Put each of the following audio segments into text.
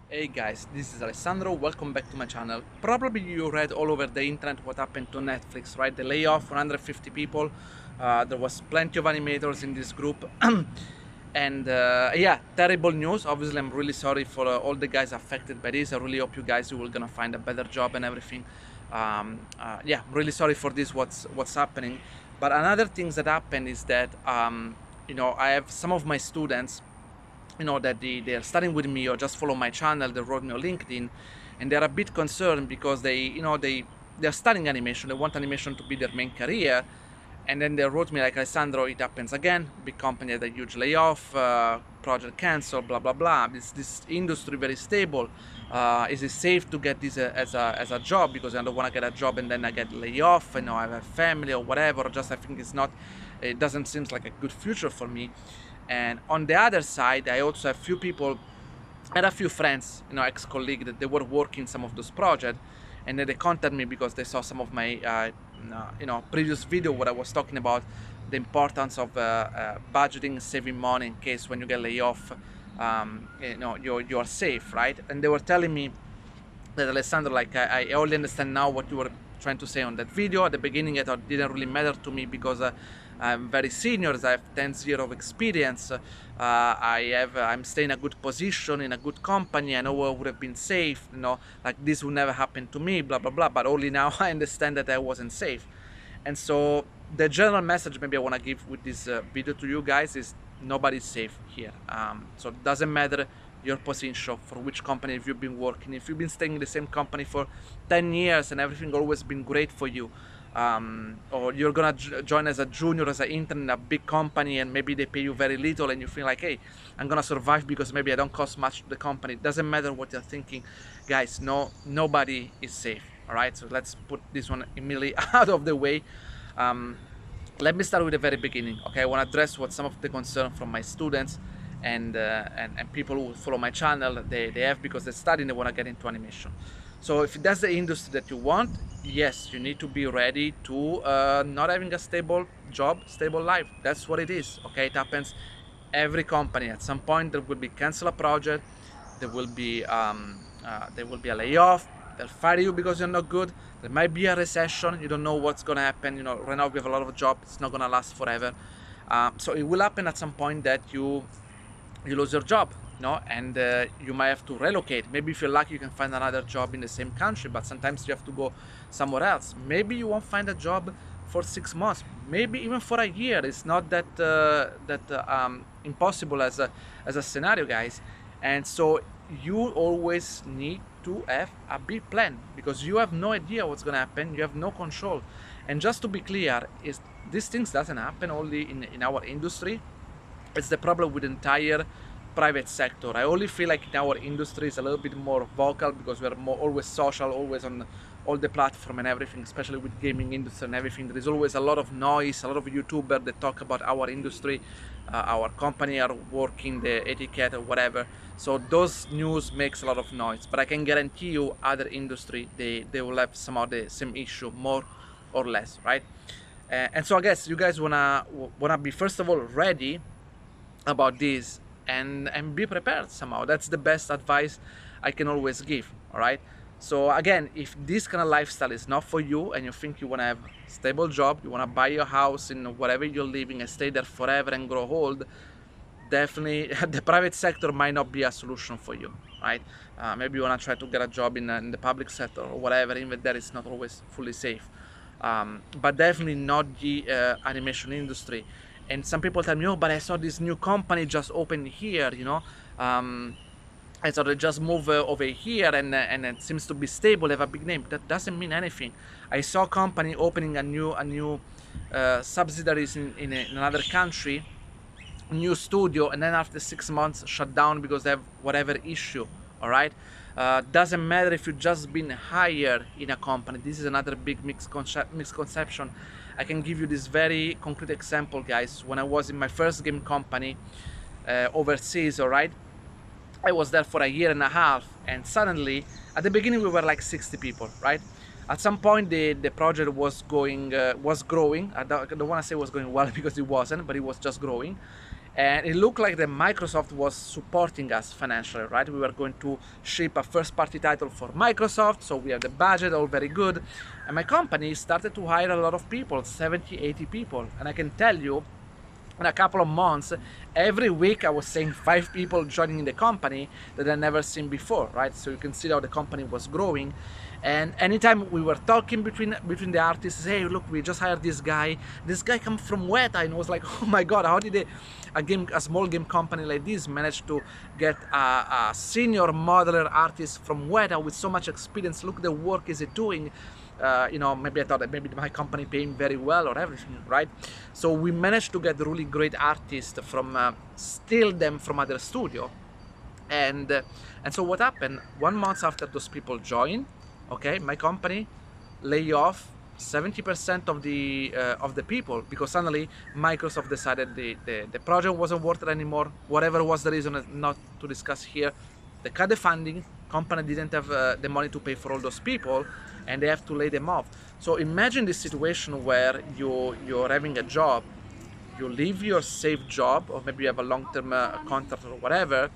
Hey guys, this is Alessandro. Welcome back to my channel. Probably you read all over the internet what happened to Netflix, right? The layoff, 150 people. There was plenty of animators in this group. And yeah, terrible news. Obviously, I'm really sorry for all the guys affected by this. I really hope you guys will gonna find a better job and everything. Yeah, I'm really sorry for this. What's happening? But another things that happened is that I have some of my students that they're studying with me or just follow my channel. They wrote me on LinkedIn, and they're a bit concerned because they're studying animation. They want animation to be their main career, and then they wrote me like, Alessandro, it happens again. Big company had a huge layoff, project cancel, blah blah blah. This industry very stable. Is it safe to get this as a job? Because I don't want to get a job and then I get laid off. I have a family or whatever. Or just I think it's not. It doesn't seem like a good future for me. And on the other side, I also have few people, I had a few friends, ex-colleagues that they were working some of those projects, and then they contacted me because they saw some of my, previous video where I was talking about the importance of budgeting, saving money in case when you get laid off, you're safe, right? And they were telling me that Alessandro, like I only understand now what you were trying to say on that video. At the beginning, I thought it didn't really matter to me because I'm very senior. I have 10 years of experience. I'm staying in a good position in a good company. I know I would have been safe. Like this would never happen to me. Blah blah blah. But only now I understand that I wasn't safe. And so the general message maybe I want to give with this video to you guys is nobody's safe here. So it doesn't matter your position, for which company if you've been working, if you've been staying in the same company for 10 years and everything always been great for you, or you're gonna join as a junior, as an intern in a big company and maybe they pay you very little and you feel like, hey, I'm gonna survive because maybe I don't cost much to the company. It doesn't matter what you're thinking, guys. Nobody is safe. All right, so let's put this one immediately out of the way. Let me start with the very beginning. Okay, I want to address what some of the concern from my students and people who follow my channel they have, because they're studying, they want to get into animation. So if that's the industry that you want, yes, you need to be ready to not having a stable job, stable life. That's what it is. Okay, it happens every company. At some point there will be cancel a project, there will be a layoff, they'll fire you because you're not good. There might be a recession, you don't know what's gonna happen. Right now we have a lot of jobs, it's not gonna last forever. So it will happen at some point that you lose your job, and you might have to relocate. Maybe if you're lucky you can find another job in the same country, but sometimes you have to go somewhere else. Maybe you won't find a job for 6 months, maybe even for a year. It's not that impossible as a scenario, guys. And so you always need to have a big plan, because you have no idea what's gonna happen, you have no control. And just to be clear, is these things doesn't happen only in our industry. It's the problem with the entire private sector. I only feel like in our industry is a little bit more vocal because we're always social, always on all the platform and everything, especially with gaming industry and everything. There is always a lot of noise, a lot of YouTubers that talk about our industry, our company are working, the etiquette or whatever. So those news makes a lot of noise, but I can guarantee you other industry, they will have some of the same issue, more or less, right? And so I guess you guys wanna be first of all ready about this and be prepared somehow. That's the best advice I can always give. All right, so again, if this kind of lifestyle is not for you and you think you want to have a stable job, you want to buy your house in wherever you're living and stay there forever and grow old, definitely the private sector might not be a solution for you, right? Maybe you want to try to get a job in the public sector or whatever. Even that is not always fully safe, but definitely not the animation industry. And some people tell me, oh, but I saw this new company just opened here, I thought they just move over here and it seems to be stable, have a big name. That doesn't mean anything. I saw a company opening a new subsidiaries in another country, new studio, and then after 6 months shut down because they have whatever issue. All right, doesn't matter if you've just been hired in a company. This is another big misconception. I can give you this very concrete example, guys. When I was in my first game company overseas, all right, I was there for a year and a half, and suddenly at the beginning we were like 60 people, right? At some point the project was growing. I don't want to say it was going well because it wasn't, but it was just growing. and it looked like that Microsoft was supporting us financially, right? We were going to ship a first-party title for Microsoft, so we had the budget, all very good. And my company started to hire a lot of people, 70, 80 people. And I can tell you, in a couple of months, every week I was seeing 5 people joining the company that I'd never seen before, right? So you can see how the company was growing. And anytime we were talking between the artists, hey, look, we just hired this guy comes from Weta, and it was like, oh my god, how did a small game company like this manage to get a senior modeler artist from Weta with so much experience? Look, the work is it doing. You know, maybe I thought that maybe my company paying very well or everything, right? So we managed to get really great artists from steal them from other studio, and so what happened? 1 month after those people joined, okay, my company lay off 70% of the people, because suddenly Microsoft decided the project wasn't worth it anymore. Whatever was the reason, not to discuss here. They cut the funding. Company didn't have the money to pay for all those people, and they have to lay them off. So imagine this situation where you're having a job, you leave your safe job, or maybe you have a long-term contract or whatever,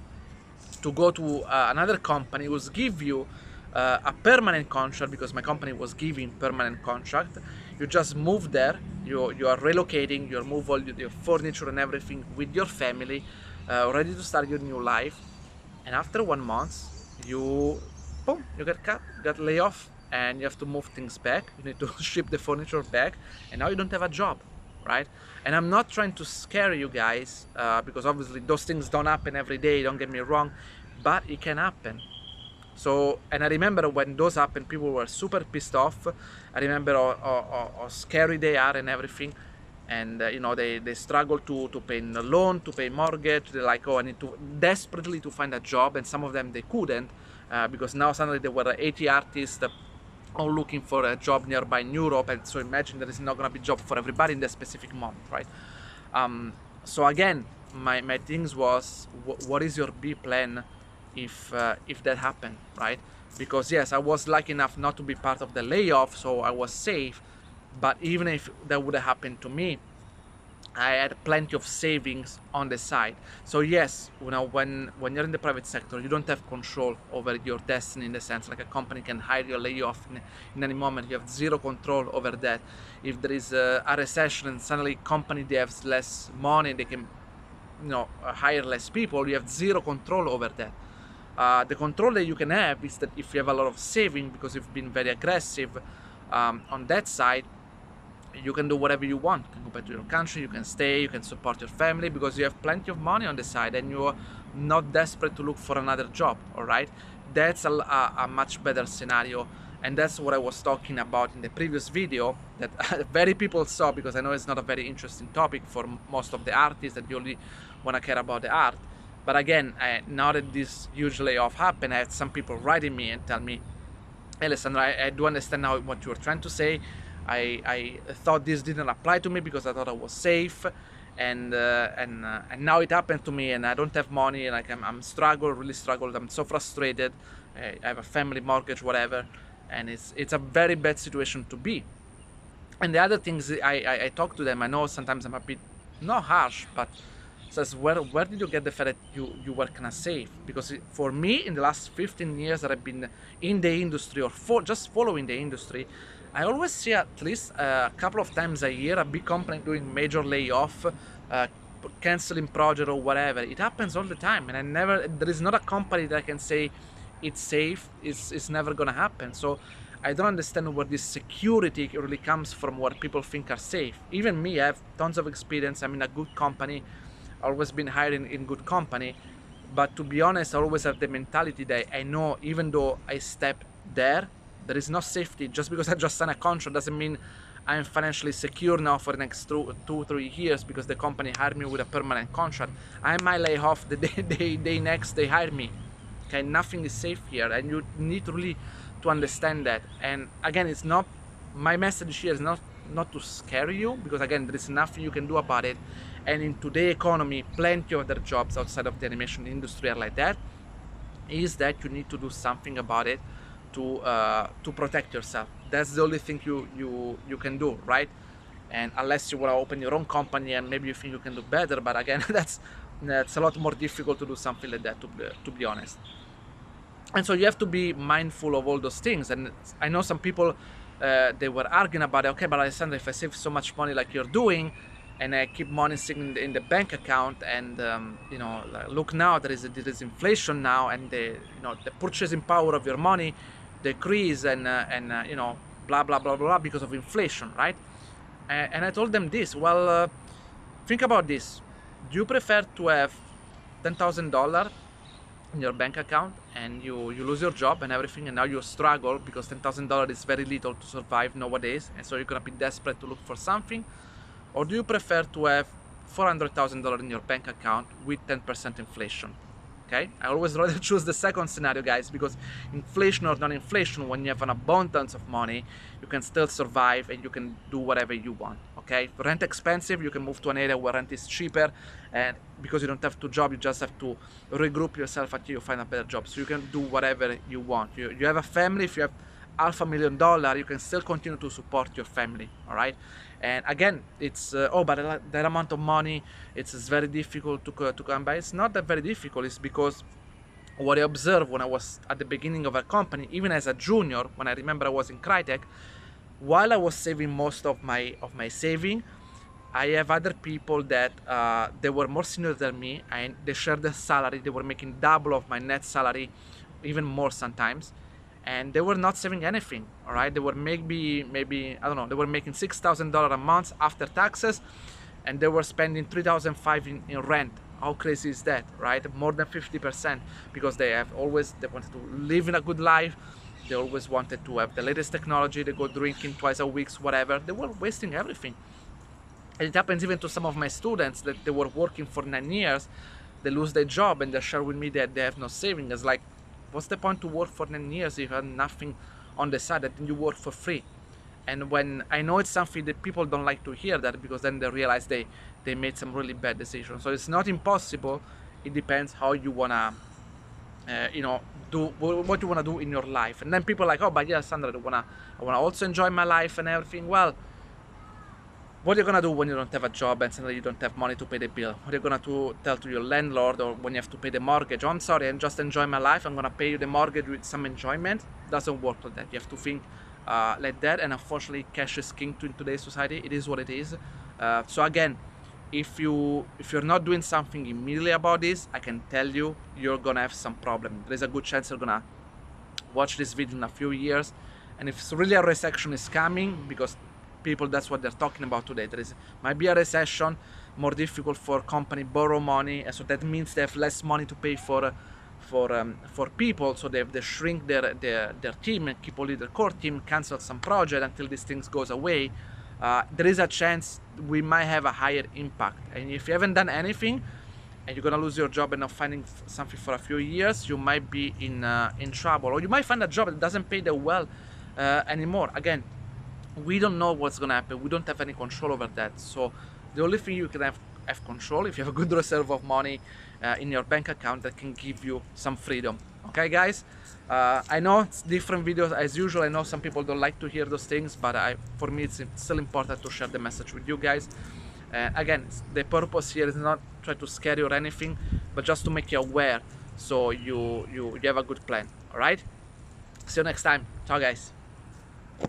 to go to another company who's give you a permanent contract, because my company was giving permanent contract. You just move there, you are relocating, you move all your furniture and everything with your family, ready to start your new life. And after 1 month, you get cut, get laid off, and you have to move things back. You need to ship the furniture back, and now you don't have a job, right? And I'm not trying to scare you guys, because obviously those things don't happen every day, don't get me wrong, but it can happen. So, and I remember when those happened, people were super pissed off. I remember how scary they are and everything. And you know, they struggle to pay the loan, to pay mortgage. They're like, oh, I need to desperately to find a job, and some of them they couldn't, because now suddenly there were 80 artists all looking for a job nearby in Europe, and so imagine there is not gonna be job for everybody in that specific moment, right? So again, my things was, what is your B plan if that happened, right? Because yes, I was lucky enough not to be part of the layoff, so I was safe. But even if that would have happened to me, I had plenty of savings on the side. So yes, you know, when you're in the private sector, you don't have control over your destiny, in the sense like a company can hire you or lay you off in any moment. You have zero control over that. If there is a recession and suddenly company they have less money, they can, you know, hire less people, you have zero control over that. The control that you can have is that if you have a lot of saving, because you've been very aggressive on that side, you can do whatever you want. You can go back to your country, you can stay, you can support your family, because you have plenty of money on the side and you're not desperate to look for another job, all right? That's a much better scenario, and that's what I was talking about in the previous video that very people saw, because I know it's not a very interesting topic for most of the artists that you only want to care about the art. But again, now that this huge layoff happened, I had some people writing me and tell me, hey, Alessandro, I do understand now what you were trying to say. I thought this didn't apply to me because I thought I was safe, and now it happened to me, and I don't have money, and like I'm really struggled. I'm so frustrated. I have a family mortgage, whatever, and it's a very bad situation to be. And the other things I talk to them. I know sometimes I'm a bit not harsh, but says, where did you get the fact that you were kind of safe? Because for me, in the last 15 years that I've been in the industry, or just following the industry, I always see at least a couple of times a year a big company doing major layoff, canceling project or whatever. It happens all the time, and there is not a company that I can say it's safe. It's never gonna happen. So I don't understand where this security really comes from, where people think are safe. Even me, I have tons of experience. I'm in a good company, always been hired in good company, but to be honest, I always have the mentality that I know, even though I step there is no safety. Just because I just signed a contract doesn't mean I'm financially secure now for the next 2-3 years, because the company hired me with a permanent contract. I might lay off the day next they hire me. Okay, nothing is safe here, and you need really to understand that. And again, it's not, my message here is not to scare you, because again, there is nothing you can do about it. And in today's economy, plenty of other jobs outside of the animation industry are like that. Is that you need to do something about it to protect yourself. That's the only thing you can do, right? and unless you want to open your own company and maybe you think you can do better, but again, that's a lot more difficult to do something like that, to be honest. And so you have to be mindful of all those things. And I know some people, they were arguing about it. Okay, but Alessandro, if I save so much money like you're doing, and I keep money sitting in the bank account, and you know, like, look now, there is inflation now, and the purchasing power of your money decrease, and you know, blah blah blah blah because of inflation, right? And I told them this. Well, think about this. Do you prefer to have $10,000 in your bank account and you lose your job and everything, and now you struggle because $10,000 is very little to survive nowadays, and so you're gonna be desperate to look for something? Or do you prefer to have $400,000 in your bank account with 10% inflation? Okay, I always rather choose the second scenario, guys, because inflation or non-inflation, when you have an abundance of money, you can still survive and you can do whatever you want. Okay, if rent expensive, you can move to an area where rent is cheaper, and because you don't have to job, you just have to regroup yourself until you find a better job. So you can do whatever you want. You have a family. If you have $500,000, you can still continue to support your family. All right. And again, it's oh, but that amount of money, it's very difficult to come by. It's not that very difficult. It's because what I observed when I was at the beginning of a company, even as a junior, when I remember I was in Crytek, while I was saving most of my saving, I have other people that they were more senior than me, and they shared the salary. They were making double of my net salary, even more sometimes, and they were not saving anything. All right, they were maybe I don't know, they were making $6,000 a month after taxes, and they were spending $3,500 in rent. How crazy is that, right? More than 50%, because they wanted to live in a good life. They always wanted to have the latest technology. They go drinking twice a week, whatever. They were wasting everything. And it happens even to some of my students that they were working for 9 years. They lose their job and they share with me that they have no savings. It's like, what's the point to work for 9 years if you have nothing on the side, that you work for free? And when I know it's something that people don't like to hear that, because then they realize they made some really bad decisions. So it's not impossible. It depends how you wanna, you know, do what you wanna do in your life. And then people are like, oh, but yeah, Sandra, I wanna also enjoy my life and everything. Well, what are you gonna do when you don't have a job and suddenly you don't have money to pay the bill? What are you gonna tell to your landlord, or when you have to pay the mortgage? Oh, I'm sorry, I'm just enjoying my life, I'm gonna pay you the mortgage with some enjoyment. It doesn't work like that. You have to think like that, and unfortunately, cash is king in today's society. It is what it is. So again, if you're not doing something immediately about this, I can tell you, you're gonna have some problem. There's a good chance you're gonna watch this video in a few years, and if it's really a recession is coming, because people, that's what they're talking about today. Might be a recession, more difficult for company borrow money, and so that means they have less money to pay for people. So they shrink their team and keep only their core team, cancel some project until these things goes away. There is a chance we might have a higher impact. And if you haven't done anything and you're gonna lose your job and not finding something for a few years, you might be in trouble, or you might find a job that doesn't pay that well anymore. Again, we don't know what's gonna happen. We don't have any control over that. So the only thing you can have control, if you have a good reserve of money in your bank account that can give you some freedom. Okay, guys? I know it's different videos as usual. I know some people don't like to hear those things, but for me it's still important to share the message with you guys. Again, the purpose here is not try to scare you or anything, but just to make you aware, so you have a good plan. All right? See you next time. Ciao, guys.